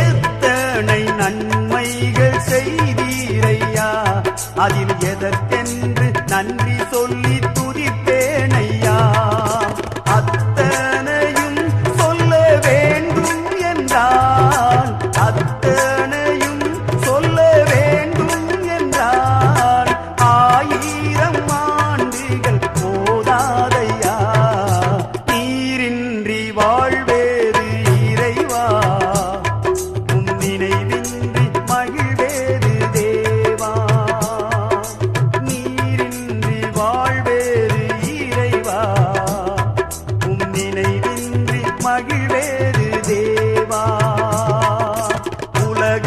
எத்தனை நன்மைகள் செய்தீரையா, அதில் எதற்கென்று நன்றி சொல்லி துதிப்பேனையா. அத்தனையும் சொல்ல வேண்டும் என்றால், அத்தனையும் சொல்ல வேண்டும் என்றால், 1000 ஆண்டுகள் போதாதையா. நீரின்றி வாழ்வேறு இறைவா, உன் நினைவின்றி மகிழ்வேறு தேவா. நீரின்றி வாழ்வேறு இறைவா, உன் நினைவின்றி மகிழ்வேறு தேவா. உலக